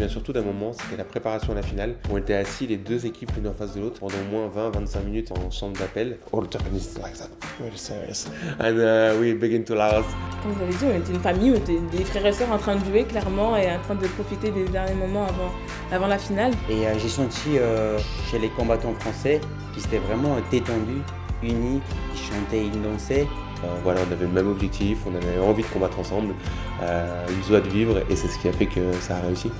souviens surtout d'un moment, c'était la préparation à la finale. On était assis les deux équipes l'une en face de l'autre pendant au moins 20-25 minutes en chambre d'appel. All Japanese like that, very serious. And we begin to laugh. Comme vous avez dit, on était une famille, on était des frères et sœurs en train de jouer clairement et en train de profiter des derniers moments avant la finale. Et j'ai senti chez les combattants français qu'ils étaient vraiment détendus, unis, ils chantaient, ils dansaient. Voilà, on avait le même objectif, on avait envie de combattre ensemble, une joie de vivre et c'est ce qui a fait que ça a réussi.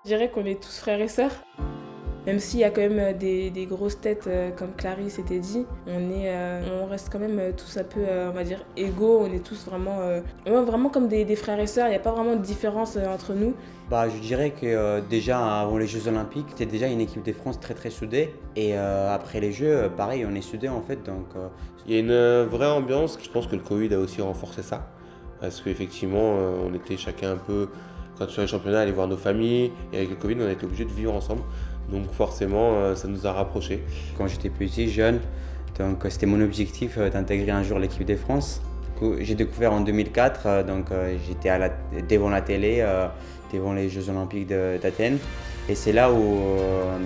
Je dirais qu'on est tous frères et sœurs. Même s'il y a quand même des grosses têtes, comme Clarisse s'était dit, on reste quand même tous un peu, on va dire, égaux. On est tous vraiment comme des frères et sœurs. Il n'y a pas vraiment de différence entre nous. Je dirais que déjà avant les Jeux Olympiques, c'était déjà une équipe de France très très soudée. Et après les Jeux, pareil, on est soudés en fait. Donc, Il y a une vraie ambiance. Je pense que le Covid a aussi renforcé ça. Parce qu'effectivement, on était chacun un peu, quand sur les championnats, aller voir nos familles. Et avec le Covid, on a été obligés de vivre ensemble. Donc forcément, ça nous a rapprochés. Quand j'étais petit, jeune, donc c'était mon objectif d'intégrer un jour l'équipe de France. J'ai découvert en 2004, j'étais devant la télé, devant les Jeux Olympiques d'Athènes. Et c'est là où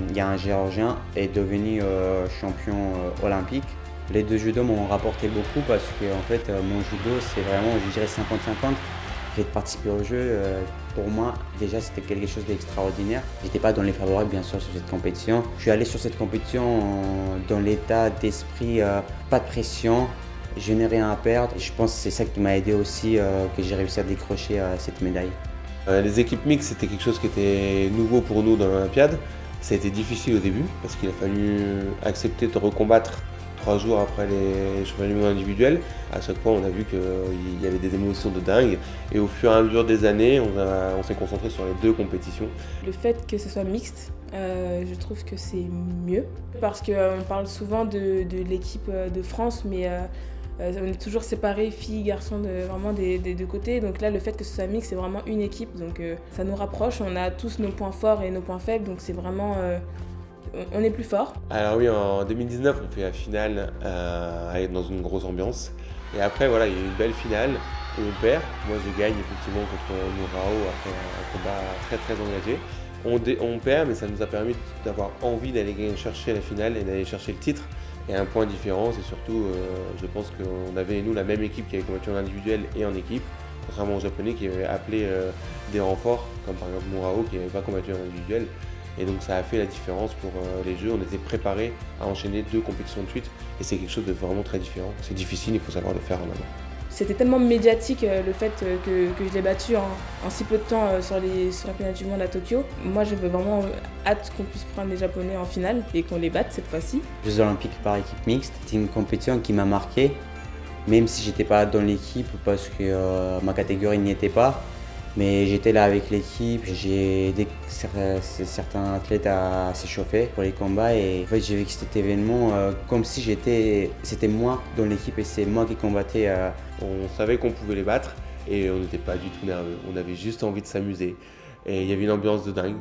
il y a un Géorgien est devenu champion olympique. Les deux judo m'ont rapporté beaucoup parce que en fait, mon judo, c'est vraiment, je dirais, 50-50. J'ai participé au jeu, pour moi, déjà, c'était quelque chose d'extraordinaire. J'étais pas dans les favoris, bien sûr, sur cette compétition. Je suis allé sur cette compétition dans l'état d'esprit, pas de pression. Je n'ai rien à perdre. Je pense que c'est ça qui m'a aidé aussi, que j'ai réussi à décrocher cette médaille. Les équipes mixtes, c'était quelque chose qui était nouveau pour nous dans l'Olympiade. Ça a été difficile au début parce qu'il a fallu accepter de recombattre 3 jours après les championnats du monde individuels. À chaque fois, on a vu qu'il y avait des émotions de dingue. Et au fur et à mesure des années, on s'est concentré sur les 2 compétitions. Le fait que ce soit mixte, je trouve que c'est mieux. Parce qu'on parle souvent de l'équipe de France, mais on est toujours séparés, filles, garçons, vraiment des 2 côtés. Donc là, le fait que ce soit mixte, c'est vraiment une équipe. Donc ça nous rapproche. On a tous nos points forts et nos points faibles. Donc c'est vraiment... on est plus fort. Alors oui, en 2019, on fait la finale dans une grosse ambiance. Et après, voilà, il y a eu une belle finale où on perd. Moi, je gagne effectivement contre Mourao après un combat très très engagé. On perd, mais ça nous a permis d'avoir envie d'aller chercher la finale et d'aller chercher le titre. Et un point différent, c'est surtout, je pense qu'on avait, nous, la même équipe qui avait combattu en individuel et en équipe, contrairement aux Japonais qui avaient appelé des renforts, comme par exemple Mourao qui n'avait pas combattu en individuel. Et donc ça a fait la différence pour les Jeux. On était préparés à enchaîner 2 compétitions de suite et c'est quelque chose de vraiment très différent. C'est difficile, il faut savoir le faire en amont. C'était tellement médiatique le fait que je l'ai battu en si peu de temps sur les championnats du monde à Tokyo. Moi j'avais vraiment hâte qu'on puisse prendre les Japonais en finale et qu'on les batte cette fois-ci. Jeux Olympiques par équipe mixte, c'était une compétition qui m'a marqué, même si j'étais pas dans l'équipe parce que ma catégorie n'y était pas. Mais j'étais là avec l'équipe, j'ai aidé certains athlètes à s'échauffer pour les combats et en fait j'ai vécu cet événement comme si c'était moi dans l'équipe et c'est moi qui combattais. On savait qu'on pouvait les battre et on n'était pas du tout nerveux, on avait juste envie de s'amuser. Et il y avait une ambiance de dingue.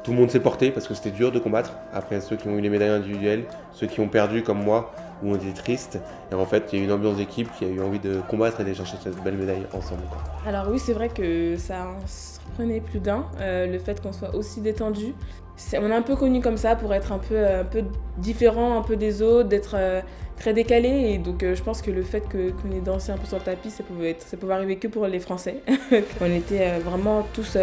Tout le monde s'est porté parce que c'était dur de combattre. Après ceux qui ont eu les médailles individuelles, ceux qui ont perdu comme moi, où on était triste. Et en fait, il y a eu une ambiance d'équipe qui a eu envie de combattre et d'aller chercher cette belle médaille ensemble. Alors oui, c'est vrai que ça en surprenait plus d'un, le fait qu'on soit aussi détendu. On est un peu connu comme ça pour être un peu différent un peu des autres, d'être très décalé. Et donc je pense que le fait qu'on ait dansé un peu sur le tapis, ça pouvait arriver que pour les Français. On était vraiment tous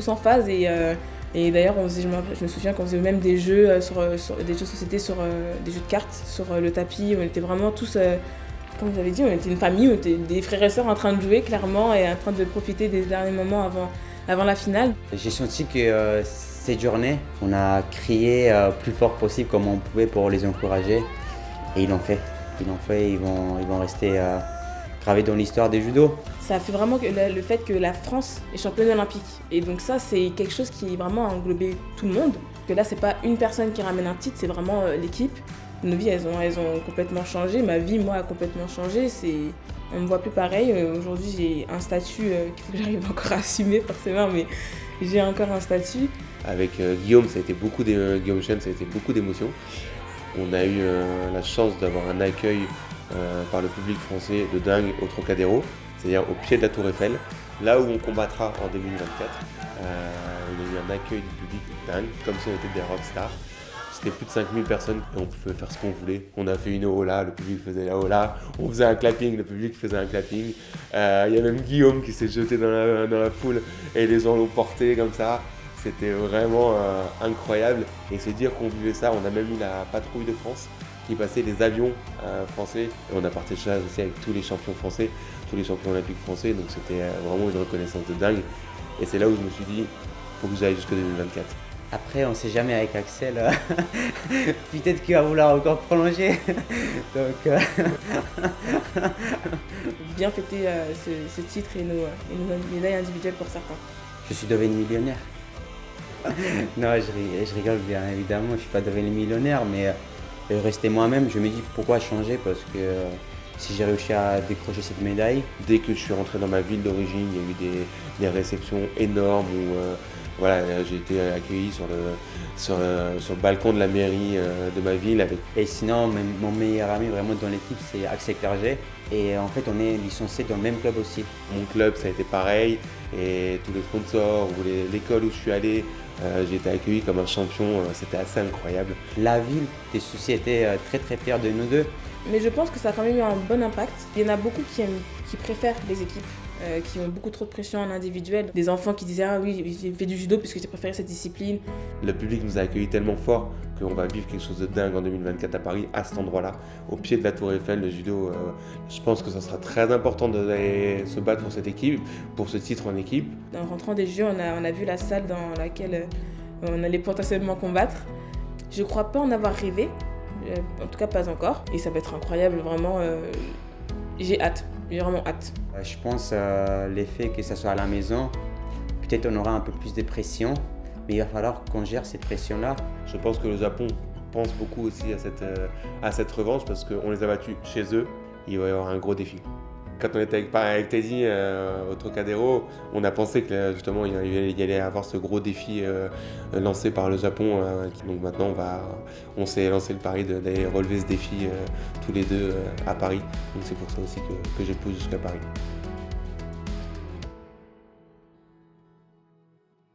en phase et d'ailleurs je me souviens qu'on faisait même des jeux des jeux de société des jeux de cartes sur le tapis. On était vraiment tous comme vous avez dit, on était une famille, on était des frères et sœurs en train de jouer clairement et en train de profiter des derniers moments avant la finale. J'ai senti que cette journée, on a crié plus fort possible comme on pouvait pour les encourager et ils l'ont fait, ils vont rester gravés dans l'histoire des judo. Ça fait vraiment le fait que la France est championne olympique et donc ça c'est quelque chose qui vraiment a englobé tout le monde. Que là c'est pas une personne qui ramène un titre, c'est vraiment l'équipe. Nos vies, elles ont complètement changé. Ma vie, moi, a complètement changé. On ne me voit plus pareil. Aujourd'hui, j'ai un statut qu'il faut que j'arrive encore à assumer, forcément, mais j'ai encore un statut. Avec Guillaume, Guillaume Chen, ça a été beaucoup d'émotions. On a eu la chance d'avoir un accueil par le public français de dingue au Trocadéro. c'est-à-dire au pied de la Tour Eiffel, là où on combattra en 2024. On a eu un accueil du public dingue, comme si on était des rockstars. C'était plus de 5000 personnes et on pouvait faire ce qu'on voulait. On a fait une hola, le public faisait la hola. On faisait un clapping, le public faisait un clapping. Il y a même Guillaume qui s'est jeté dans la foule et les gens l'ont porté comme ça. C'était vraiment incroyable. Et se dire qu'on vivait ça, on a même eu la patrouille de France qui passait les avions français. Et on a partagé ça aussi avec tous les champions français, tous les champions olympiques français. Donc c'était vraiment une reconnaissance de dingue. Et c'est là où je me suis dit, il faut que j'aille jusqu'en 2024. Après, on ne sait jamais avec Axel. Peut-être qu'il va vouloir encore prolonger. Donc, Bien fêter ce titre et nos médailles individuelles pour certains. je suis devenu millionnaire. Non, je rigole bien évidemment. Je ne suis pas devenu millionnaire, mais rester moi-même, je me dis pourquoi changer parce que si j'ai réussi à décrocher cette médaille. Dès que je suis rentré dans ma ville d'origine, il y a eu des réceptions énormes où j'ai été accueilli sur le balcon de la mairie de ma ville. Et sinon, mon meilleur ami vraiment dans l'équipe, c'est Axel Clerget. Et en fait, on est licencié dans le même club aussi. Mon club, ça a été pareil. Et tous les sponsors ou l'école où je suis allé, j'ai été accueilli comme un champion. C'était assez incroyable. La ville des Soucis était très très fière de nous deux. Mais je pense que ça a quand même eu un bon impact. Il y en a beaucoup qui préfèrent les équipes, qui ont beaucoup trop de pression en individuel. Des enfants qui disaient « Ah oui, j'ai fait du judo puisque j'ai préféré cette discipline ». Le public nous a accueillis tellement fort qu'on va vivre quelque chose de dingue en 2024 à Paris, à cet endroit-là, au pied de la Tour Eiffel, le judo. Je pense que ça sera très important d'aller se battre pour cette équipe, pour ce titre en équipe. En rentrant des Jeux, on a vu la salle dans laquelle on allait potentiellement combattre. Je ne crois pas en avoir rêvé, en tout cas pas encore. Et ça va être incroyable, vraiment. J'ai vraiment hâte. Je pense l'effet que ça soit à la maison, peut-être on aura un peu plus de pression, mais il va falloir qu'on gère cette pression-là. Je pense que le Japon pense beaucoup aussi à cette revanche parce qu'on les a battus chez eux. Il va y avoir un gros défi. Quand on était avec Teddy au Trocadéro, on a pensé que justement il y allait avoir ce gros défi lancé par le Japon. Donc maintenant on s'est lancé le pari d'aller relever ce défi tous les deux à Paris. Donc c'est pour ça aussi que j'ai poussé jusqu'à Paris.